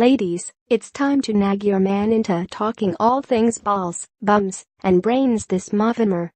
Ladies, it's time to nag your man into talking all things balls, bums, and brains this Movember.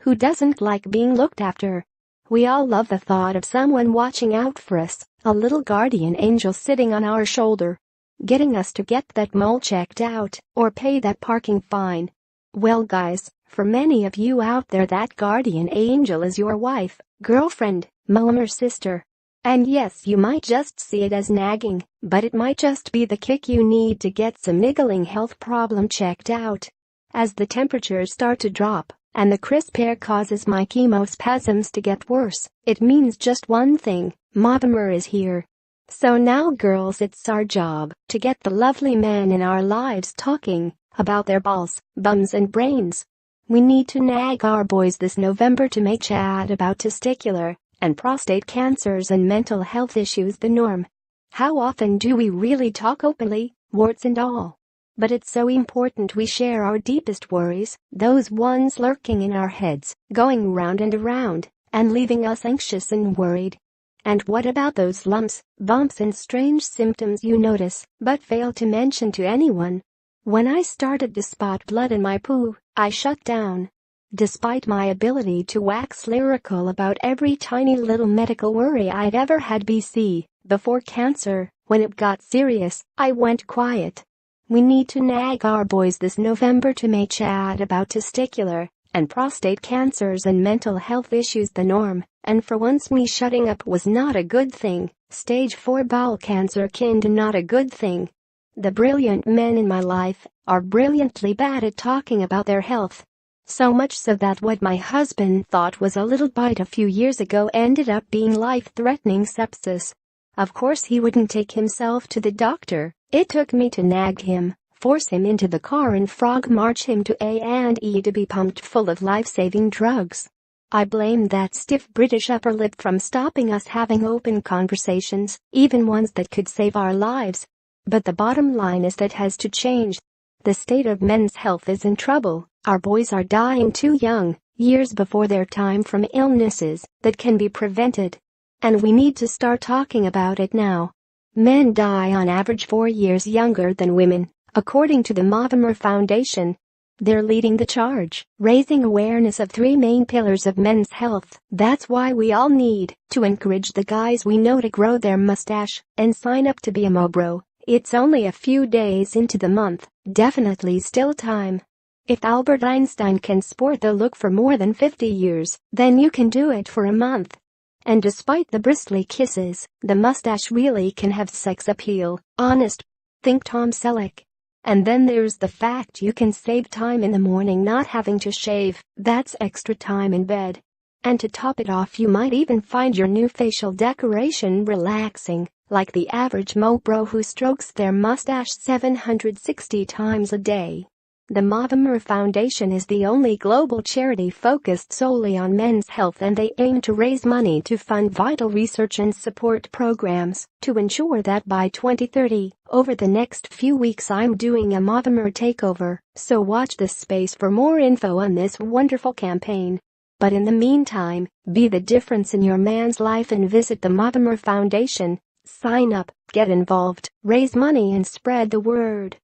Who doesn't like being looked after? We all love the thought of someone watching out for us, a little guardian angel sitting on our shoulder, getting us to get that mole checked out or pay that parking fine. Well guys, for many of you out there, that guardian angel is your wife, girlfriend, mom or sister. And yes, you might just see it as nagging, but it might just be the kick you need to get some niggling health problem checked out. As the temperatures start to drop and the crisp air causes my chemo spasms to get worse, it means just one thing: Movember is here. So now girls, it's our job to get the lovely men in our lives talking about their balls, bums and brains. We need to nag our boys this November to make chat about testicular and prostate cancers and mental health issues the norm. How often do we really talk openly, warts and all? But it's so important we share our deepest worries, those ones lurking in our heads, going round and around, and leaving us anxious and worried. And what about those lumps, bumps and strange symptoms you notice, but fail to mention to anyone? When I started to spot blood in my poo, I shut down. Despite my ability to wax lyrical about every tiny little medical worry I'd ever had before cancer, when it got serious, I went quiet. We need to nag our boys this November to make chat about testicular and prostate cancers and mental health issues the norm, and for once me shutting up was not a good thing. Stage 4 bowel cancer kinda not a good thing. The brilliant men in my life are brilliantly bad at talking about their health. So much so that what my husband thought was a little bite a few years ago ended up being life-threatening sepsis. Of course he wouldn't take himself to the doctor. It took me to nag him, force him into the car and frog march him to A&E to be pumped full of life-saving drugs. I blamed that stiff British upper lip from stopping us having open conversations, even ones that could save our lives. But the bottom line is that has to change. The state of men's health is in trouble. Our boys are dying too young, years before their time, from illnesses that can be prevented. And we need to start talking about it now. Men die on average 4 years younger than women, according to the Movember Foundation. They're leading the charge, raising awareness of 3 main pillars of men's health. That's why we all need to encourage the guys we know to grow their mustache and sign up to be a Mobro. It's only a few days into the month, definitely still time. If Albert Einstein can sport the look for more than 50 years, then you can do it for a month. And despite the bristly kisses, the mustache really can have sex appeal. Honest. Think Tom Selleck. And then there's the fact you can save time in the morning not having to shave. That's extra time in bed. And to top it off, you might even find your new facial decoration relaxing, like the average Mobro who strokes their mustache 760 times a day. The Movember Foundation is the only global charity focused solely on men's health, and they aim to raise money to fund vital research and support programs to ensure that by 2030, over the next few weeks I'm doing a Movember takeover, so watch this space for more info on this wonderful campaign. But in the meantime, be the difference in your man's life and visit the Movember Foundation. Sign up, get involved, raise money and spread the word.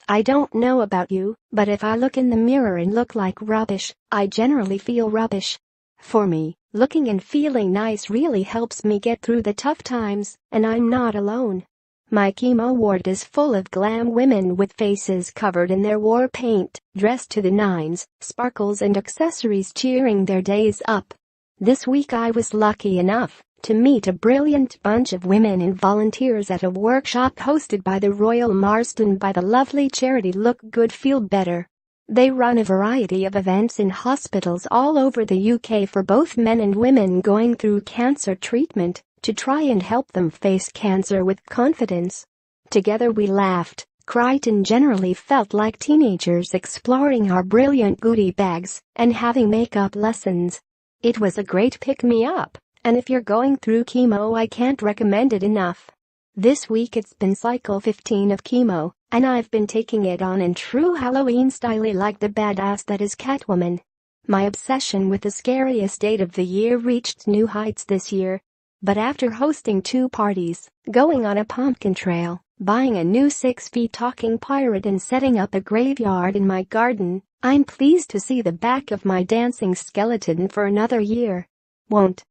I don't know about you, but if I look in the mirror and look like rubbish, I generally feel rubbish. For me, looking and feeling nice really helps me get through the tough times, and I'm not alone. My chemo ward is full of glam women with faces covered in their war paint, dressed to the nines, sparkles and accessories cheering their days up. This week I was lucky enough to meet a brilliant bunch of women and volunteers at a workshop hosted by the Royal Marsden by the lovely charity Look Good Feel Better. They run a variety of events in hospitals all over the UK for both men and women going through cancer treatment to try and help them face cancer with confidence. Together we laughed, cried and generally felt like teenagers exploring our brilliant goodie bags and having makeup lessons. It was a great pick-me-up. And if you're going through chemo, I can't recommend it enough. This week it's been cycle 15 of chemo, and I've been taking it on in true Halloween style like the badass that is Catwoman. My obsession with the scariest date of the year reached new heights this year. But after hosting 2 parties, going on a pumpkin trail, buying a new 6 feet talking pirate and setting up a graveyard in my garden. I'm pleased to see the back of my dancing skeleton for another year. Won't